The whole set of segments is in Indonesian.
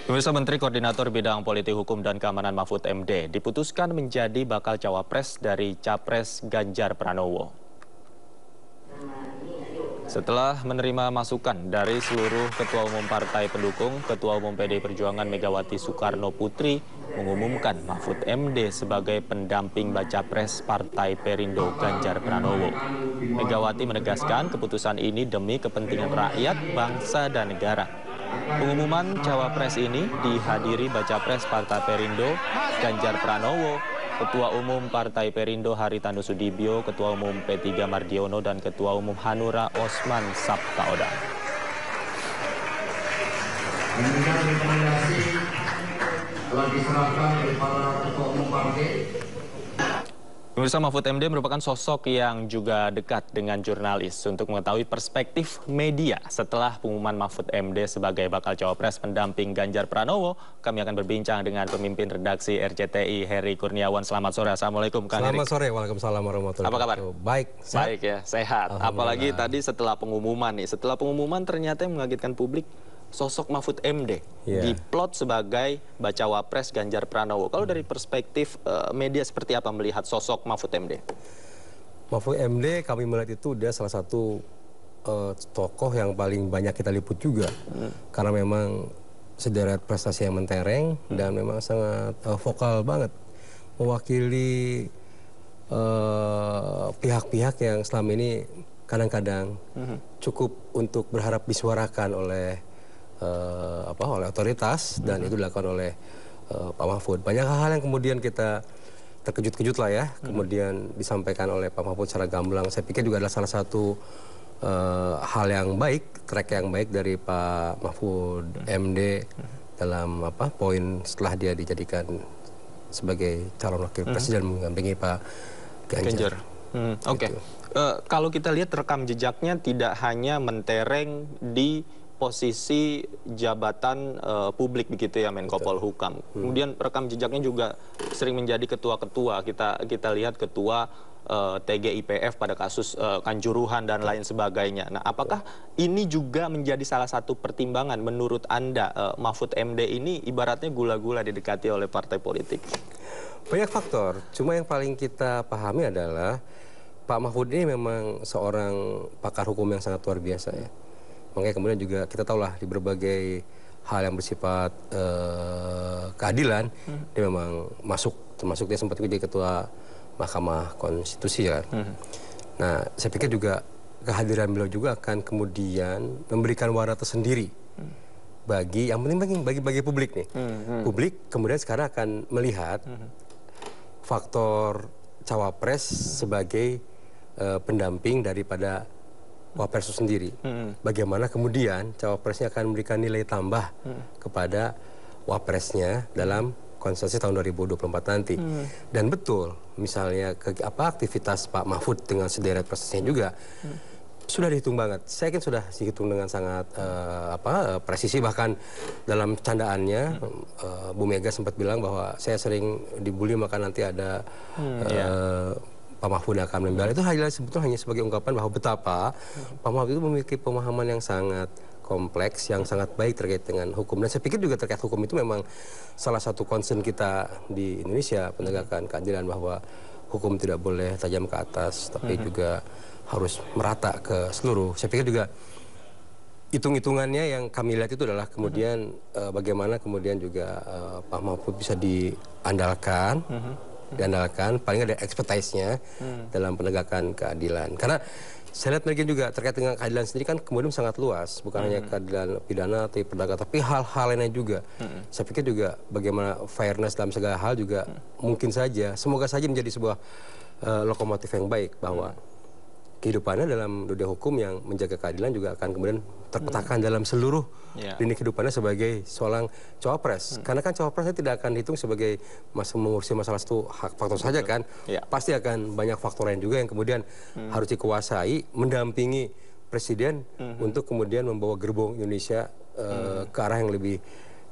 Pemirsa, Menteri Koordinator Bidang Politik Hukum dan Keamanan Mahfud MD diputuskan menjadi bakal cawapres dari Capres Ganjar Pranowo. Setelah menerima masukan dari seluruh Ketua Umum Partai Pendukung, Ketua Umum PDI Perjuangan Megawati Soekarno Putri mengumumkan Mahfud MD sebagai pendamping baca pres Partai Perindo Ganjar Pranowo. Megawati menegaskan keputusan ini demi kepentingan rakyat, bangsa, dan negara. Pengumuman cawapres ini dihadiri baca pres Partai Perindo Ganjar Pranowo, Ketua Umum Partai Perindo Haritanu Sudibyo, Ketua Umum P3 Mardiono, dan Ketua Umum Hanura Osman Sabtaodang. Dengan rekomendasi telah diserahkan oleh para Ketua Umum Partai. Pemirsa, Mahfud MD merupakan sosok yang juga dekat dengan jurnalis. Untuk mengetahui perspektif media setelah pengumuman Mahfud MD sebagai bakal cawapres pendamping Ganjar Pranowo, kami akan berbincang dengan pemimpin redaksi RCTI, Heri Kurniawan. Selamat sore, Assalamualaikum Kang Heri. Selamat sore, waalaikumsalam warahmatullahi wabarakatuh. Apa kabar? Baik, sehat. Baik ya, sehat. Apalagi tadi setelah pengumuman ternyata yang mengagetkan publik, sosok Mahfud MD diplot sebagai bacawa pres Ganjar Pranowo. Kalau dari perspektif media seperti apa melihat sosok Mahfud MD? Mahfud MD kami melihat itu dia salah satu tokoh yang paling banyak kita liput juga. Karena memang sederet prestasi yang mentereng dan memang sangat vokal banget. Mewakili pihak-pihak yang selama ini kadang-kadang cukup untuk berharap disuarakan oleh oleh otoritas, dan itu dilakukan oleh Pak Mahfud. Banyak hal yang kemudian kita terkejut-kejut lah ya, kemudian disampaikan oleh Pak Mahfud secara gamblang. Saya pikir juga adalah salah satu hal yang baik, track yang baik dari Pak Mahfud MD dalam poin setelah dia dijadikan sebagai calon wakil presiden mendampingi Pak Ganjar. Oke. Kalau kita lihat rekam jejaknya tidak hanya mentereng di posisi jabatan publik begitu ya, Menko Polhukam. Kemudian rekam jejaknya juga sering menjadi ketua-ketua. Kita lihat ketua TGIPF pada kasus Kanjuruhan dan lain sebagainya. Nah, apakah ini juga menjadi salah satu pertimbangan menurut Anda Mahfud MD ini ibaratnya gula-gula didekati oleh partai politik? Banyak faktor. Cuma yang paling kita pahami adalah Pak Mahfud ini memang seorang pakar hukum yang sangat luar biasa ya. Makanya kemudian juga kita tahulah di berbagai hal yang bersifat keadilan, dia memang termasuk dia sempat jadi ketua Mahkamah Konstitusi kan. Nah, saya pikir juga kehadiran beliau juga akan kemudian memberikan warna tersendiri bagi yang penting bagi publik nih. Publik kemudian sekarang akan melihat faktor cawapres sebagai pendamping daripada wapres itu sendiri. Bagaimana kemudian cawapresnya akan memberikan nilai tambah kepada wapresnya dalam konsensus tahun 2024 nanti. Dan betul, misalnya aktivitas Pak Mahfud dengan sederet prosesnya juga sudah dihitung banget. Saya yakin sudah dihitung dengan sangat presisi, bahkan dalam candaannya Bu Mega sempat bilang bahwa saya sering dibully maka nanti ada Pak Mahfud akan membela. Itu sebetulnya hanya sebagai ungkapan bahwa betapa Pak Mahfud itu memiliki pemahaman yang sangat kompleks, yang sangat baik terkait dengan hukum. Dan saya pikir juga terkait hukum itu memang salah satu concern kita di Indonesia, penegakan keadilan, bahwa hukum tidak boleh tajam ke atas, tapi juga harus merata ke seluruh. Saya pikir juga hitung-hitungannya yang kami lihat itu adalah kemudian bagaimana kemudian juga Pak Mahfud bisa diandalkan, paling ada expertise-nya dalam penegakan keadilan. Karena saya lihat mereka juga terkait dengan keadilan sendiri kan kemudian sangat luas, bukan hanya keadilan pidana atau perdata, tapi hal-hal lainnya juga. Saya pikir juga bagaimana fairness dalam segala hal juga mungkin saja, semoga saja menjadi sebuah lokomotif yang baik, bahwa kehidupannya dalam dunia hukum yang menjaga keadilan juga akan kemudian terpetakan dalam seluruh lini kehidupannya sebagai seorang cawapres. Karena kan cawapresnya tidak akan dihitung sebagai mengurusi masalah satu hak faktor saja kan. Pasti akan banyak faktor lain juga yang kemudian harus dikuasai, mendampingi presiden untuk kemudian membawa gerbong Indonesia ke arah yang lebih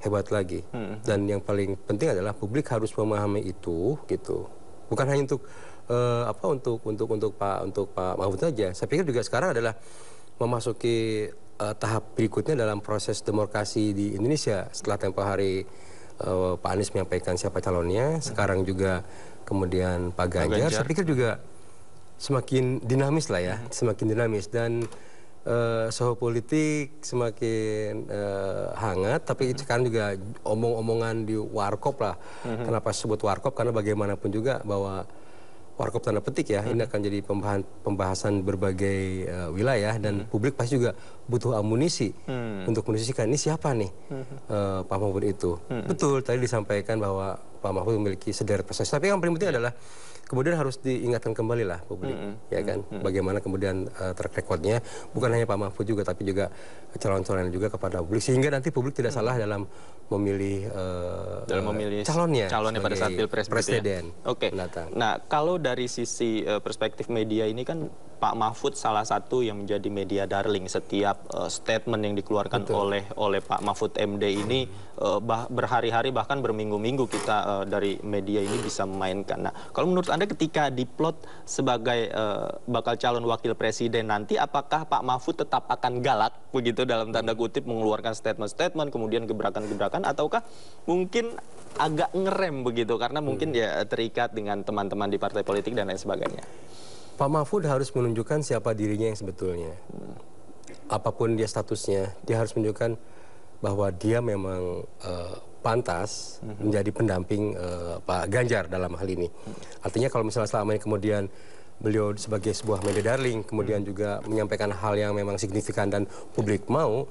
hebat lagi. Dan yang paling penting adalah publik harus memahami itu gitu. Bukan hanya untuk untuk Pak Mahfud saja. Saya pikir juga sekarang adalah memasuki tahap berikutnya dalam proses demokrasi di Indonesia. Setelah tempo hari Pak Anies menyampaikan siapa calonnya, sekarang juga kemudian Pak Ganjar, saya pikir juga semakin dinamis lah ya, semakin dinamis, dan suhu politik semakin hangat. Tapi sekarang juga omong-omongan di warkop lah. Kenapa sebut warkop? Karena bagaimanapun juga bahwa warkop tanda petik ya, ini akan jadi pembahasan berbagai wilayah, dan publik pasti juga butuh amunisi untuk mendiskusikan ini siapa nih Pak Mahfud itu. Betul, tadi disampaikan bahwa Pak Mahfud memiliki sederet prestasi, tapi yang paling penting adalah kemudian harus diingatkan kembali lah publik, ya kan, bagaimana kemudian track recordnya, bukan hanya Pak Mahfud juga, tapi juga calon-calon juga kepada publik, sehingga nanti publik tidak salah dalam memilih calonnya pada saat pilpres presiden. Ya? Oke. Nah, kalau dari sisi perspektif media ini kan Pak Mahfud salah satu yang menjadi media darling. Setiap statement yang dikeluarkan oleh Pak Mahfud MD ini berhari-hari bahkan berminggu-minggu kita dari media ini bisa memainkan. Nah, kalau menurut Anda ketika diplot sebagai bakal calon wakil presiden nanti, apakah Pak Mahfud tetap akan galak begitu dalam tanda kutip mengeluarkan statement-statement, kemudian gebrakan-gebrakan, ataukah mungkin agak ngerem begitu karena mungkin ya terikat dengan teman-teman di partai politik dan lain sebagainya? Pak Mahfud harus menunjukkan siapa dirinya yang sebetulnya. Apapun dia statusnya, dia harus menunjukkan bahwa dia memang pantas menjadi pendamping Pak Ganjar dalam hal ini. Artinya kalau misalnya selama ini kemudian beliau sebagai sebuah media darling, kemudian juga menyampaikan hal yang memang signifikan dan publik mau,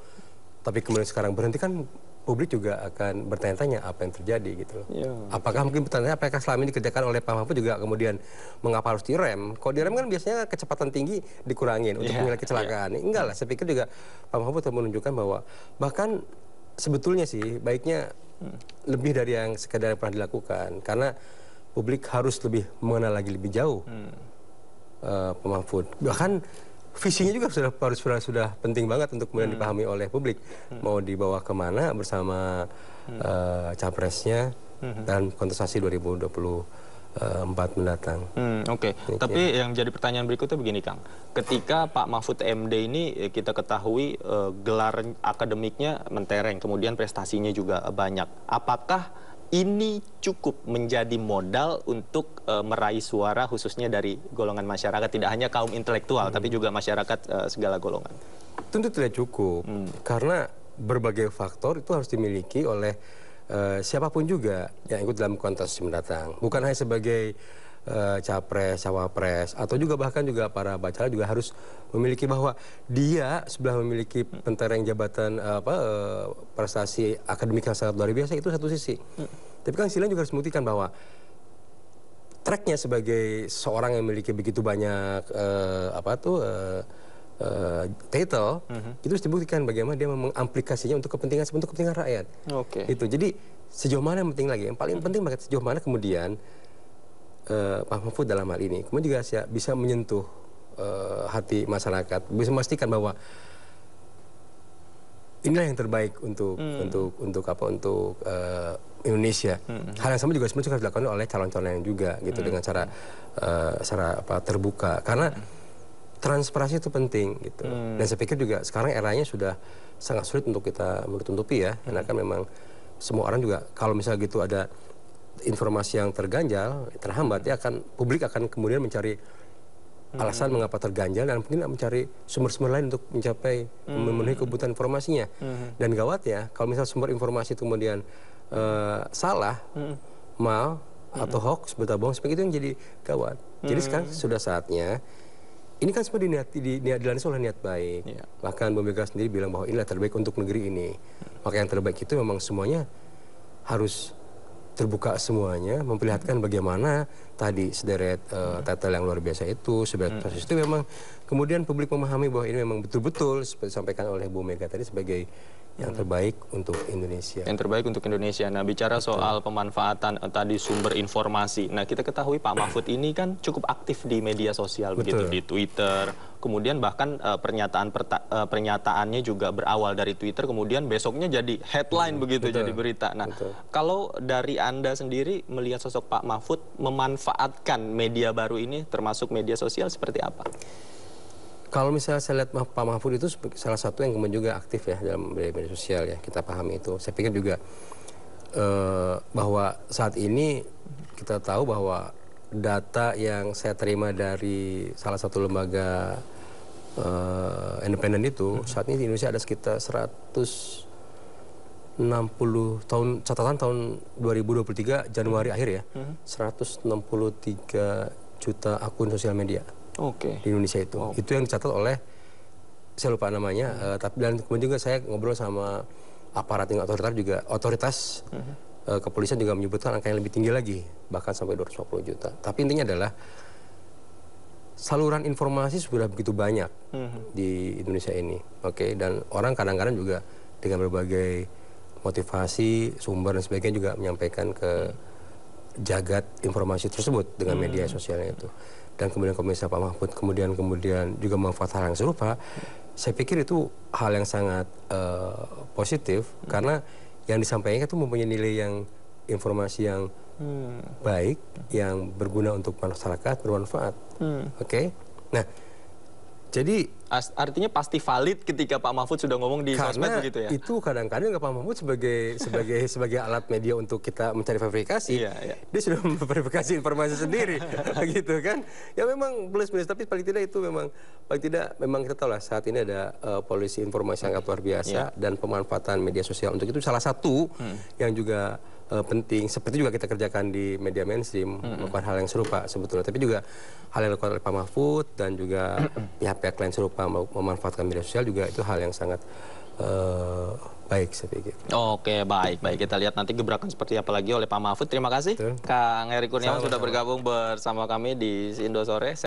tapi kemudian sekarang berhenti, kan publik juga akan bertanya-tanya apa yang terjadi gitu loh. Apakah mungkin pertanyaan apakah selama ini dikerjakan oleh Pak Mahfud juga kemudian mengapa harus direm? Kalau direm kan biasanya kecepatan tinggi dikurangin untuk menghindari kecelakaan. Enggak lah, saya pikir juga Pak Mahfud menunjukkan bahwa bahkan sebetulnya sih baiknya lebih dari yang sekedar pernah dilakukan, karena publik harus lebih mengenal lagi lebih jauh Pak Mahfud. Bahkan visinya juga sudah penting banget untuk kemudian dipahami oleh publik. Mau dibawa kemana bersama capresnya dan kontestasi 2024 mendatang. Oke. Tapi yang jadi pertanyaan berikutnya begini, Kang. Ketika Pak Mahfud MD ini kita ketahui gelar akademiknya mentereng, kemudian prestasinya juga banyak. Apakah ini cukup menjadi modal untuk meraih suara khususnya dari golongan masyarakat, tidak hanya kaum intelektual tapi juga masyarakat segala golongan? Tentu tidak cukup, karena berbagai faktor itu harus dimiliki oleh siapapun juga yang ikut dalam kontestasi mendatang. Bukan hanya sebagai capres, cawapres, atau juga bahkan juga para bacalek juga harus memiliki bahwa dia sebelah memiliki pentereng jabatan prestasi akademik yang sangat luar biasa, itu satu sisi. Tapi kan sisi lain juga harus membuktikan bahwa tracknya sebagai seorang yang memiliki begitu banyak title, itu harus dibuktikan bagaimana dia mengamplikasinya untuk kepentingan rakyat. Itu jadi sejauh mana yang penting lagi, yang paling penting sejauh mana kemudian Pak Mahfud dalam hal ini kemudian juga bisa menyentuh hati masyarakat, bisa memastikan bahwa inilah yang terbaik untuk Indonesia. Hal yang sama juga sebenarnya harus dilakukan oleh calon-calon yang juga gitu, dengan cara terbuka, karena transparansi itu penting gitu. Dan saya pikir juga sekarang eranya sudah sangat sulit untuk kita menutupi ya, karena kan memang semua orang juga kalau misalnya gitu ada informasi yang terganjal, terhambat, ya publik akan kemudian mencari alasan mengapa terganjal dan mungkin mencari sumber-sumber lain untuk mencapai memenuhi kebutuhan informasinya. Dan gawatnya kalau misalnya sumber informasi itu kemudian salah, mal atau hoax, berita bohong, seperti itu yang jadi gawat. Jadi sekarang sudah saatnya, ini kan semua dilandasi oleh niat baik. Bahkan Bu Mega sendiri bilang bahwa inilah terbaik untuk negeri ini. Maka yang terbaik itu memang semuanya harus terbuka semuanya, memperlihatkan bagaimana tadi sederet title yang luar biasa itu, sederet proses itu memang kemudian publik memahami bahwa ini memang betul-betul seperti disampaikan oleh Bu Mega tadi sebagai yang terbaik untuk Indonesia. Yang terbaik untuk Indonesia. Nah, bicara soal pemanfaatan tadi sumber informasi. Nah, kita ketahui Pak Mahfud ini kan cukup aktif di media sosial, begitu, di Twitter. Kemudian bahkan pernyataannya juga berawal dari Twitter, kemudian besoknya jadi headline begitu, jadi berita. Nah, kalau dari Anda sendiri melihat sosok Pak Mahfud memanfaatkan media baru ini, termasuk media sosial, seperti apa? Kalau misalnya saya lihat Pak Mahfud itu salah satu yang kemudian juga aktif ya dalam media sosial ya, kita pahami itu. Saya pikir juga bahwa saat ini kita tahu bahwa data yang saya terima dari salah satu lembaga independen itu, saat ini di Indonesia ada sekitar 160 tahun, catatan tahun 2023 Januari akhir ya, 163 juta akun sosial media di Indonesia itu. Itu yang dicatat oleh, saya lupa namanya, tapi dan kemudian juga saya ngobrol sama aparat yang otoritas kepolisian juga menyebutkan angka yang lebih tinggi lagi, bahkan sampai 250 juta. Tapi intinya adalah saluran informasi sudah begitu banyak di Indonesia ini, dan orang kadang-kadang juga dengan berbagai motivasi, sumber dan sebagainya juga menyampaikan ke jagat informasi tersebut dengan media sosialnya itu. Dan kemudian Komisi Pak Mahfud kemudian juga memanfaatkan hal yang serupa, saya pikir itu hal yang sangat positif karena yang disampaikan itu mempunyai nilai yang informasi yang baik, yang berguna untuk masyarakat, bermanfaat. Nah, jadi artinya pasti valid ketika Pak Mahfud sudah ngomong di sosmed begitu ya? Itu kadang-kadang Pak Mahfud sebagai alat media untuk kita mencari verifikasi, dia sudah memverifikasi informasi sendiri, gitu kan? Ya memang plus-plus, tapi paling tidak itu memang kita tahu lah saat ini ada polisi informasi yang sangat luar biasa dan pemanfaatan media sosial untuk itu salah satu yang juga penting, seperti juga kita kerjakan di media mainstream, melakukan hal yang serupa sebetulnya. Tapi juga hal yang dilakukan oleh Pak Mahfud dan juga pihak-pihak lain serupa memanfaatkan media sosial juga itu hal yang sangat baik saya pikir. Oke, baik. Kita lihat nanti gebrakan seperti apa lagi oleh Pak Mahfud. Terima kasih Kang Heri Kurniawan sudah bergabung bersama kami di Indo Sore.